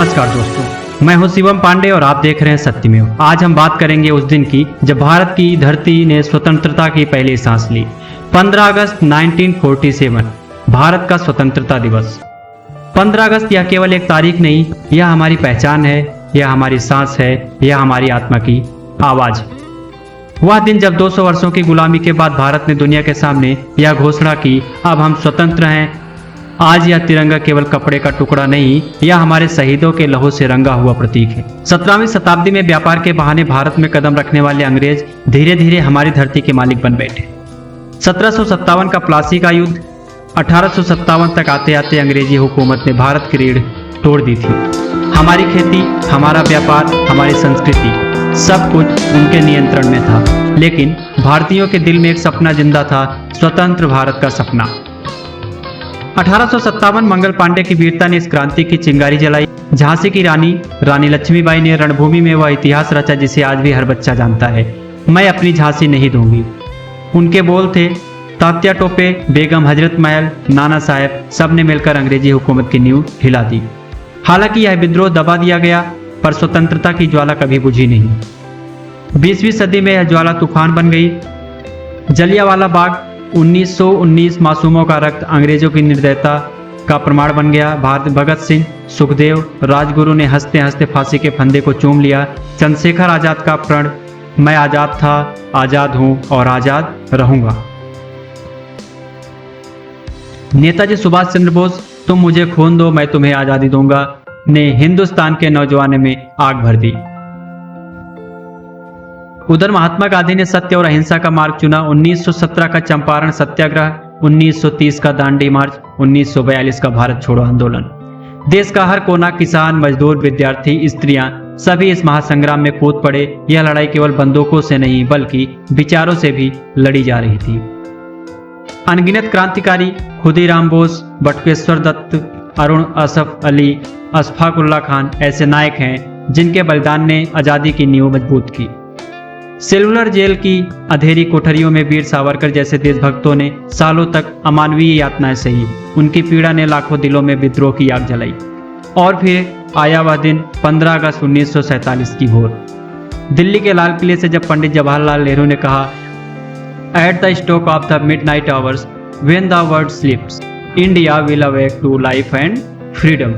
नमस्कार दोस्तों, मैं हूं शिवम पांडे और आप देख रहे हैं सत्यमेव। आज हम बात करेंगे उस दिन की जब भारत की धरती ने स्वतंत्रता की पहली सांस ली। 15 अगस्त 1947 भारत का स्वतंत्रता दिवस। 15 अगस्त यह केवल एक तारीख नहीं, यह हमारी पहचान है, यह हमारी सांस है, यह हमारी आत्मा की आवाज। वह दिन जब 200 वर्षों की गुलामी के बाद भारत ने दुनिया के सामने यह घोषणा की, अब हम स्वतंत्र हैं। आज यह तिरंगा केवल कपड़े का टुकड़ा नहीं, यह हमारे शहीदों के लहू से रंगा हुआ प्रतीक है। 17वीं शताब्दी में व्यापार के बहाने भारत में कदम रखने वाले अंग्रेज धीरे धीरे हमारी धरती के मालिक बन बैठे। 1757 का प्लासी का युद्ध, 1857 तक आते आते अंग्रेजी हुकूमत ने भारत की रीढ़ तोड़ दी थी। हमारी खेती, हमारा व्यापार, हमारी संस्कृति, सब कुछ उनके नियंत्रण में था। लेकिन भारतीयों के दिल में एक सपना जिंदा था, स्वतंत्र भारत का सपना। 1857 मंगल पांडे की वीरता ने इस क्रांति की चिंगारी जलाई। झांसी की रानी लक्ष्मीबाई ने रणभूमि में वह इतिहास रचा जिसे आज भी हर बच्चा जानता है, मैं अपनी झांसी नहीं दूंगी। उनके बोल थे, तात्या टोपे, बेगम हजरत महल, नाना साहेब, सब ने मिलकर अंग्रेजी हुकूमत की नींव हिला दी। हालांकि यह विद्रोह दबा दिया गया, पर स्वतंत्रता की ज्वाला कभी बुझी नहीं। 20वीं सदी में यह ज्वाला तूफान बन गई। जलियांवाला बाग, 1919 मासूमों का रक्त अंग्रेजों की निर्दयता का प्रमाण बन गया। भगत सिंह, सुखदेव, राजगुरु ने हंसते हंसते फांसी के फंदे को चूम लिया। चंद्रशेखर आजाद का प्रण, मैं आजाद था, आजाद हूं और आजाद रहूंगा। नेताजी सुभाष चंद्र बोस, तुम मुझे खून दो मैं तुम्हें आजादी दूंगा, ने हिंदुस्तान के नौजवानों में आग भर दी। उधर महात्मा गांधी ने सत्य और अहिंसा का मार्ग चुना। 1917 का चंपारण सत्याग्रह, 1930 का दांडी मार्च, 1942 का भारत छोड़ो आंदोलन। देश का हर कोना, किसान, मजदूर, विद्यार्थी, स्त्रियां, सभी इस महासंग्राम में कूद पड़े। यह लड़ाई केवल बंदूकों से नहीं बल्कि विचारों से भी लड़ी जा रही थी। अनगिनत क्रांतिकारी, खुदीराम बोस, बटुकेश्वर दत्त, अरुण असफ अली, अशफाक उल्लाह खान ऐसे नायक हैं जिनके बलिदान ने आजादी की नींव मजबूत की। सेलुलर जेल की अंधेरी कोठरियों में वीर सावरकर जैसे देशभक्तों ने सालों तक अमानवीय यातनाएं सही। उनकी पीड़ा ने लाखों दिलों में विद्रोह की आग जलाई। और फिर आया वह दिन, 15 अगस्त 1947 की भोर। दिल्ली के लाल किले से जब पंडित जवाहरलाल नेहरू ने कहा, at the stroke of the midnight hours when the world sleeps, India will awake to life and freedom,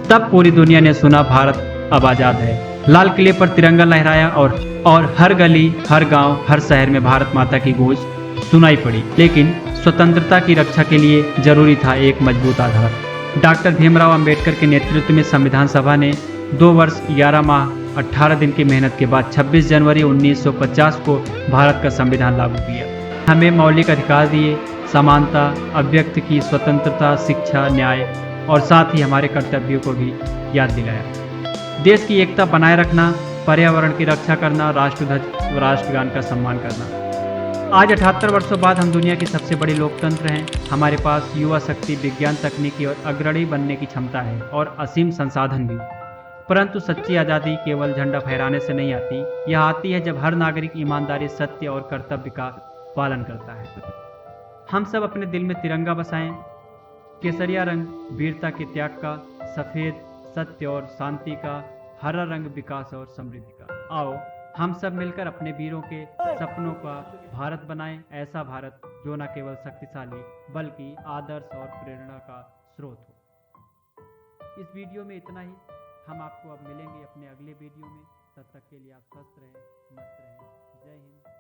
तब पूरी दुनिया ने सुना, भारत अब आजाद है। लाल किले पर तिरंगा लहराया और हर गली, हर गांव, हर शहर में भारत माता की गूंज सुनाई पड़ी। लेकिन स्वतंत्रता की रक्षा के लिए जरूरी था एक मजबूत आधार। डॉक्टर भीमराव अंबेडकर के नेतृत्व में संविधान सभा ने 2 वर्ष 11 माह 18 दिन की मेहनत के बाद 26 जनवरी 1950 को भारत का संविधान लागू किया। हमें मौलिक अधिकार दिए, समानता, अभिव्यक्त की स्वतंत्रता, शिक्षा, न्याय और साथ ही हमारे कर्तव्यों को भी याद दिलाया। देश की एकता बनाए रखना, पर्यावरण की रक्षा करना, राष्ट्रध्वज व राष्ट्रगान का सम्मान करना। आज 78 वर्षों बाद हम दुनिया की सबसे बड़ी लोकतंत्र हैं। हमारे पास युवा शक्ति, विज्ञान, तकनीकी और अग्रणी बनने की क्षमता है और असीम संसाधन भी। परंतु सच्ची आज़ादी केवल झंडा फहराने से नहीं आती, यह आती है जब हर नागरिक ईमानदारी, सत्य और कर्तव्य का पालन करता है। हम सब अपने दिल में तिरंगा बसाएं। केसरिया रंग वीरता के त्याग का, सफ़ेद सत्य और शांति का, हरा रंग विकास और समृद्धि का। आओ हम सब मिलकर अपने वीरों के सपनों का भारत बनाएं, ऐसा भारत जो न केवल शक्तिशाली बल्कि आदर्श और प्रेरणा का स्रोत हो। इस वीडियो में इतना ही। हम आपको अब मिलेंगे अपने अगले वीडियो में। तब तक के लिए आप स्वस्थ रहें, मस्त रहें। जय हिंद।